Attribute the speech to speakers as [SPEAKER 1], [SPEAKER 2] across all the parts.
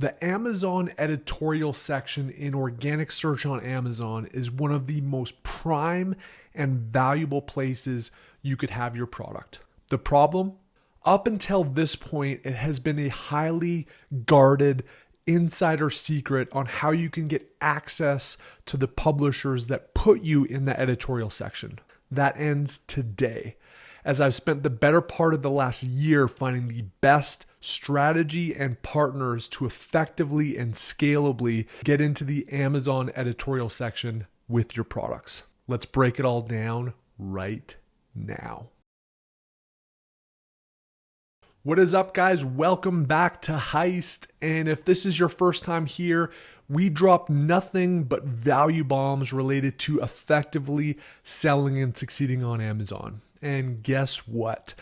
[SPEAKER 1] The Amazon editorial section in organic search on Amazon is one of the most prime and valuable places you could have your product. The problem? Up until this point, it has been a highly guarded insider secret on how you can get access to the publishers that put you in the editorial section. That ends today, as I've spent the better part of the last year finding the best strategy and partners to effectively and scalably get into the Amazon editorial section with your products. Let's break it all down right now. What is up, guys? Welcome back to Heist. And if this is your first time here, we drop nothing but value bombs related to effectively selling and succeeding on Amazon. And guess what?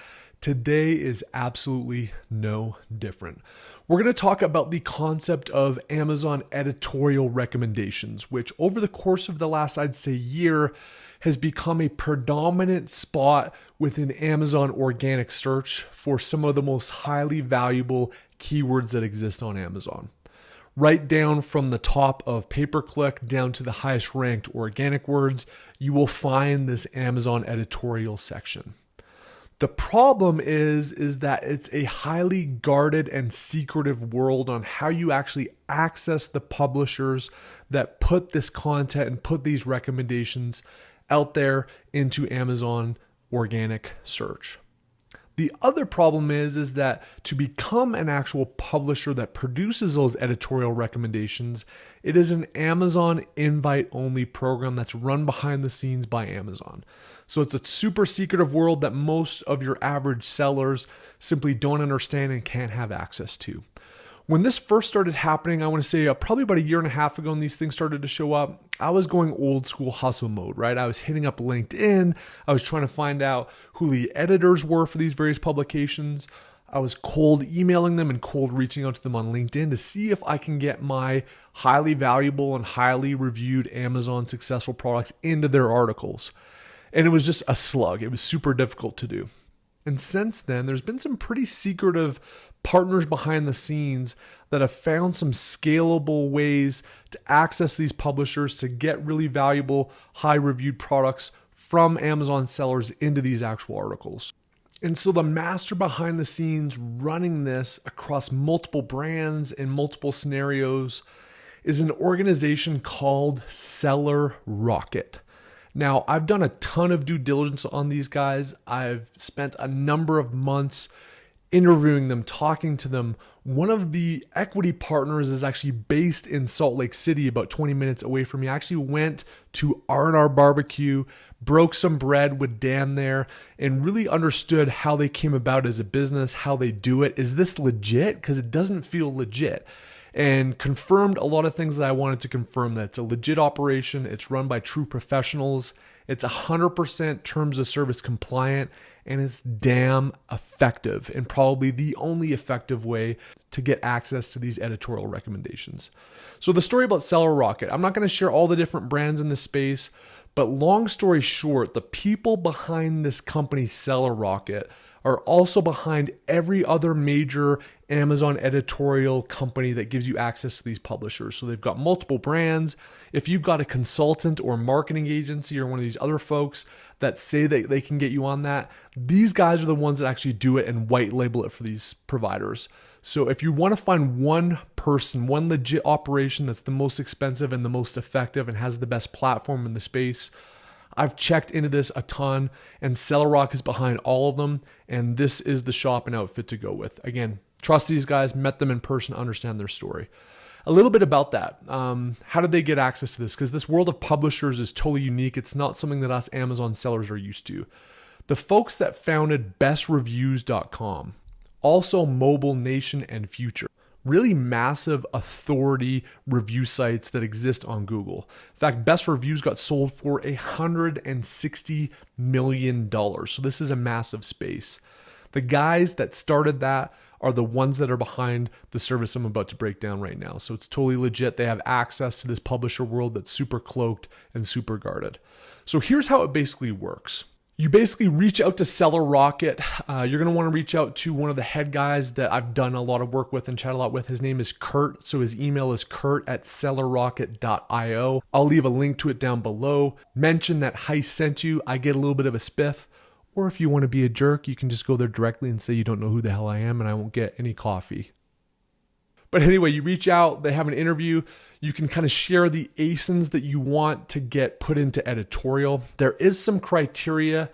[SPEAKER 1] Today is absolutely no different. We're going to talk about the concept of Amazon editorial recommendations, which over the course of the last, I'd say, year has become a predominant spot within Amazon organic search for some of the most highly valuable keywords that exist on Amazon. Right down from the top of pay-per-click down to the highest ranked organic words, you will find this Amazon editorial section. The problem is that it's a highly guarded and secretive world on how you actually access the publishers that put this content and put these recommendations out there into Amazon organic search. The other problem is that to become an actual publisher that produces those editorial recommendations, it is an Amazon invite-only program that's run behind the scenes by Amazon. So it's a super secretive world that most of your average sellers simply don't understand and can't have access to. When this first started happening, I want to say probably about a year and a half ago when these things started to show up, I was going old school hustle mode, right? I was hitting up LinkedIn. I was trying to find out who the editors were for these various publications. I was cold emailing them and cold reaching out to them on LinkedIn to see if I can get my highly valuable and highly reviewed Amazon successful products into their articles. And it was just a slug. It was super difficult to do. And since then, there's been some pretty secretive partners behind the scenes that have found some scalable ways to access these publishers to get really valuable, high-reviewed products from Amazon sellers into these actual articles. And so the master behind the scenes running this across multiple brands and multiple scenarios is an organization called Seller Rocket. Now, I've done a ton of due diligence on these guys. I've spent a number of months interviewing them, talking to them. One of the equity partners is actually based in Salt Lake City, about 20 minutes away from me. I actually went to R&R Barbecue, broke some bread with Dan there, and really understood how they came about as a business, how they do it. Is this legit? Because it doesn't feel legit. And confirmed a lot of things that I wanted to confirm, that it's a legit operation. It's run by true professionals. It's 100% terms of service compliant, and it's damn effective, and probably the only effective way to get access to these editorial recommendations. So the story about Seller Rocket, I'm not going to share all the different brands in this space, but long story short, the people behind this company, Seller Rocket, are also behind every other major Amazon editorial company that gives you access to these publishers. So they've got multiple brands. If you've got a consultant or marketing agency or one of these other folks that say that they can get you on that, these guys are the ones that actually do it and white label it for these providers. So if you want to find one person, one legit operation that's the most expensive and the most effective and has the best platform in the space, I've checked into this a ton, and Seller Rock is behind all of them, and this is the shop and outfit to go with. Again, trust these guys, met them in person, understand their story. A little bit about that. How did they get access to this? Because this world of publishers is totally unique. It's not something that us Amazon sellers are used to. The folks that founded bestreviews.com, also Mobile Nation and Future, really massive authority review sites that exist on Google. In fact, Best Reviews got sold for $160 million. So this is a massive space. The guys that started that are the ones that are behind the service I'm about to break down right now. So it's totally legit. They have access to this publisher world that's super cloaked and super guarded. So here's how it basically works. You basically reach out to Seller Rocket. You're going to want to reach out to one of the head guys that I've done a lot of work with and chat a lot with. His name is Curt. So his email is curt@sellerrocket.io. I'll leave a link to it down below. Mention that Heist sent you. I get a little bit of a spiff. Or if you want to be a jerk, you can just go there directly and say you don't know who the hell I am and I won't get any coffee. But anyway, you reach out, they have an interview. You can kind of share the ASINs that you want to get put into Editorial. There is some criteria.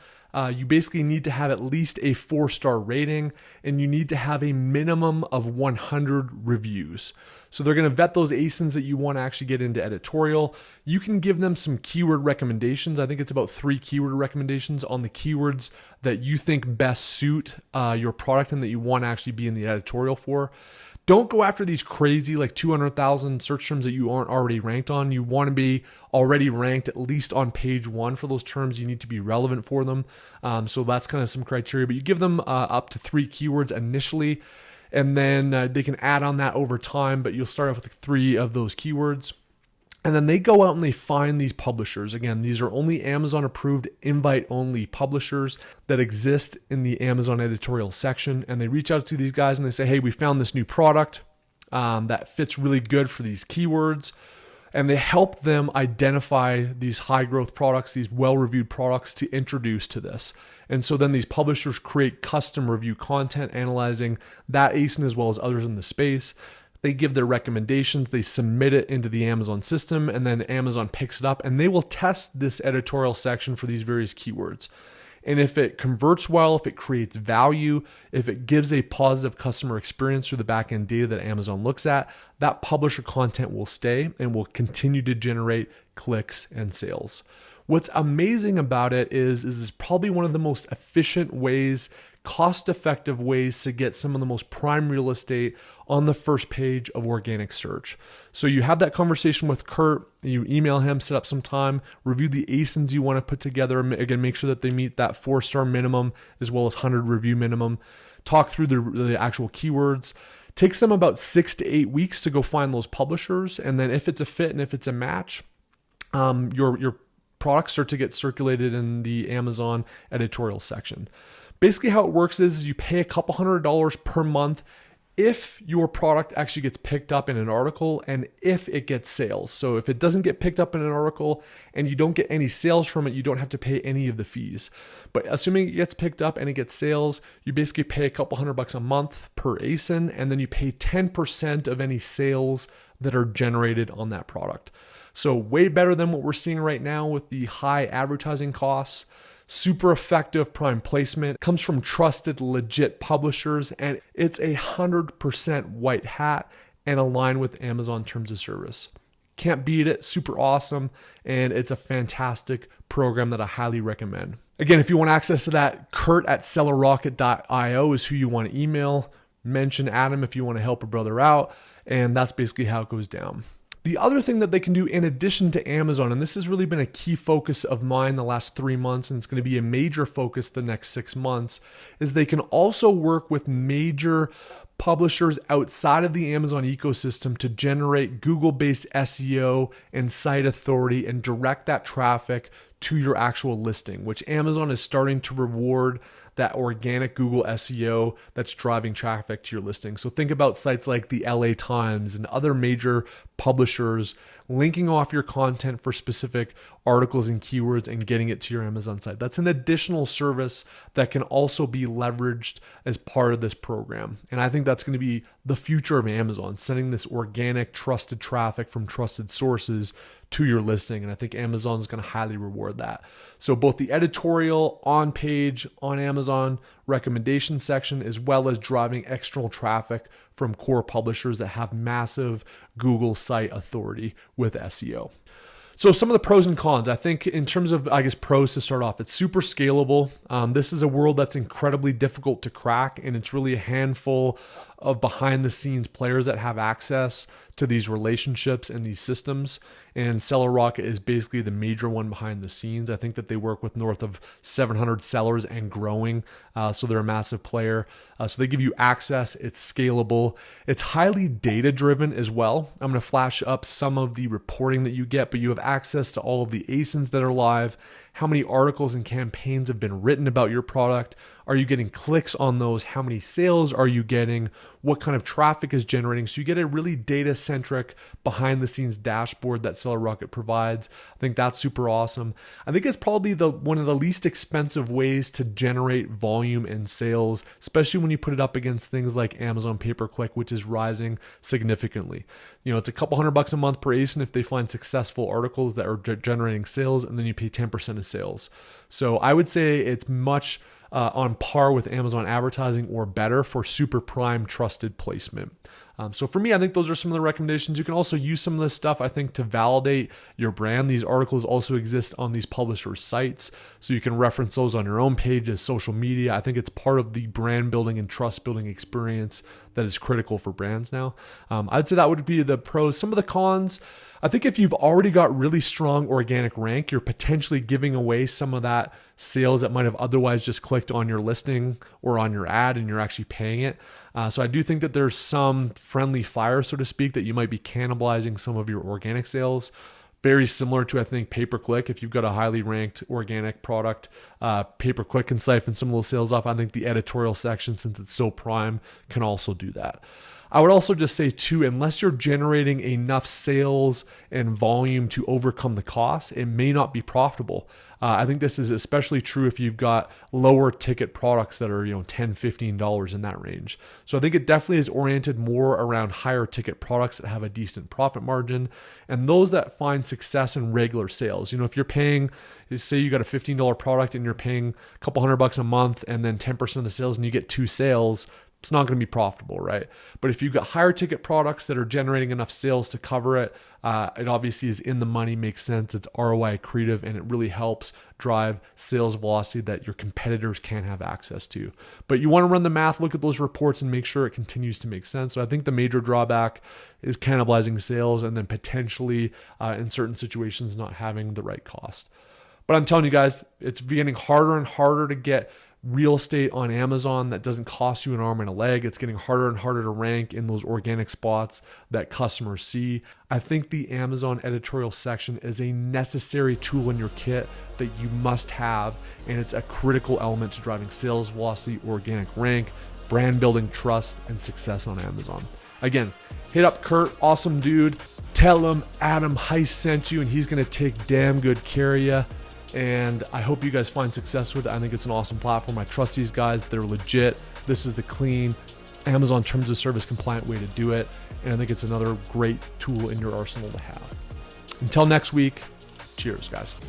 [SPEAKER 1] You basically need to have at least a 4-star rating and you need to have a minimum of 100 reviews. So they're going to vet those ASINs that you want to actually get into Editorial. You can give them some keyword recommendations. I think it's about 3 keyword recommendations on the keywords that you think best suit your product and that you want to actually be in the Editorial for. Don't go after these crazy like 200,000 search terms that you aren't already ranked on. You want to be already ranked at least on page 1 for those terms. You need to be relevant for them. So that's kind of some criteria, but you give them up to 3 keywords initially, and then they can add on that over time, but you'll start off with 3 of those keywords. And then they go out and they find these publishers. Again, these are only Amazon approved, invite only publishers that exist in the Amazon editorial section. And they reach out to these guys and they say, hey, we found this new product that fits really good for these keywords. And they help them identify these high growth products, these well-reviewed products to introduce to this. And so then these publishers create custom review content analyzing that ASIN as well as others in the space. They give their recommendations, they submit it into the Amazon system, and then Amazon picks it up and they will test this editorial section for these various keywords. And if it converts well, if it creates value, if it gives a positive customer experience through the backend data that Amazon looks at, that publisher content will stay and will continue to generate clicks and sales. What's amazing about it is it's probably one of the most efficient ways, cost-effective ways to get some of the most prime real estate on the first page of organic search. So you have that conversation with Curt, you email him, set up some time, review the ASINs you want to put together, again, make sure that they meet that 4-star minimum as well as 100 review minimum, talk through the actual keywords. Takes them about 6 to 8 weeks to go find those publishers, and then if it's a fit and if it's a match, your products start to get circulated in the Amazon editorial section. Basically how it works is you pay a couple $100 per month if your product actually gets picked up in an article and if it gets sales. So if it doesn't get picked up in an article and you don't get any sales from it, you don't have to pay any of the fees. But assuming it gets picked up and it gets sales, you basically pay a couple $100 a month per ASIN, and then you pay 10% of any sales that are generated on that product. So way better than what we're seeing right now with the high advertising costs. Super effective prime placement, comes from trusted, legit publishers, and it's 100% white hat and aligned with Amazon terms of service. Can't beat it, super awesome, and it's a fantastic program that I highly recommend. Again, if you want access to that, curt@sellerrocket.io is who you want to email. Mention Adam if you want to help a brother out, and that's basically how it goes down. The other thing that they can do in addition to Amazon, and this has really been a key focus of mine the last 3 months, and it's going to be a major focus the next 6 months, is they can also work with major publishers outside of the Amazon ecosystem to generate Google-based SEO and site authority and direct that traffic to your actual listing, which Amazon is starting to reward that organic Google SEO that's driving traffic to your listing. So think about sites like the LA Times and other major publishers linking off your content for specific articles and keywords and getting it to your Amazon site. That's an additional service that can also be leveraged as part of this program. And I think that's going to be the future of Amazon, sending this organic, trusted traffic from trusted sources to your listing. And I think Amazon is going to highly reward that. So both the editorial on page on Amazon recommendation section, as well as driving external traffic from core publishers that have massive Google site authority with SEO. So some of the pros and cons, I think in terms of, pros to start off, it's super scalable. This is a world that's incredibly difficult to crack, and it's really a handful of behind the scenes players that have access to these relationships and these systems. And Seller Rocket is basically the major one behind the scenes. I think that they work with north of 700 sellers and growing. So they're a massive player. So they give you access. It's scalable. It's highly data driven as well. I'm going to flash up some of the reporting that you get, but you have access to all of the ASINs that are live. How many articles and campaigns have been written about your product? Are you getting clicks on those? How many sales are you getting? What kind of traffic is generating? So you get a really data-centric behind-the-scenes dashboard that Seller Rocket provides. I think that's super awesome. I think it's probably one of the least expensive ways to generate volume and sales, especially when you put it up against things like Amazon pay-per-click, which is rising significantly. It's a couple $100 a month per ASIN if they find successful articles that are generating sales, and then you pay 10% of sales. So I would say it's much on par with Amazon advertising or better for super prime trusted placement. So for me, I think those are some of the recommendations. You can also use some of this stuff, I think, to validate your brand. These articles also exist on these publishers' sites, so you can reference those on your own page as social media. I think it's part of the brand building and trust building experience that is critical for brands now. I'd say that would be the pros. Some of the cons, I think if you've already got really strong organic rank, you're potentially giving away some of that sales that might have otherwise just clicked on your listing or on your ad and you're actually paying it. So I do think that there's some friendly fire, so to speak, that you might be cannibalizing some of your organic sales. Very similar to, I think, pay-per-click. If you've got a highly ranked organic product, pay-per-click can siphon some of those sales off. I think the editorial section, since it's so prime, can also do that. I would also just say too, unless you're generating enough sales and volume to overcome the costs, it may not be profitable. I think this is especially true if you've got lower ticket products that are, $10, $15 in that range. So I think it definitely is oriented more around higher ticket products that have a decent profit margin and those that find success in regular sales. If you're paying, say you got a $15 product and you're paying a couple $100 a month and then 10% of the sales and you get 2 sales, it's not going to be profitable, right? But if you've got higher ticket products that are generating enough sales to cover it, it obviously is in the money, makes sense, it's ROI accretive, and it really helps drive sales velocity that your competitors can't have access to. But you want to run the math, look at those reports, and make sure it continues to make sense. So I think the major drawback is cannibalizing sales and then potentially in certain situations not having the right cost. But I'm telling you guys, it's getting harder and harder to get real estate on Amazon that doesn't cost you an arm and a leg. It's getting harder and harder to rank in those organic spots that customers see. I think the Amazon editorial section is a necessary tool in your kit that you must have, and it's a critical element to driving sales velocity, organic rank, brand building, trust, and success on Amazon. Again, hit up Curt, awesome dude. Tell him Adam Heist sent you, and he's going to take damn good care of you. And I hope you guys find success with it. I think it's an awesome platform. I trust these guys. They're legit. This is the clean Amazon terms of service compliant way to do it. And I think it's another great tool in your arsenal to have. Until next week, cheers, guys.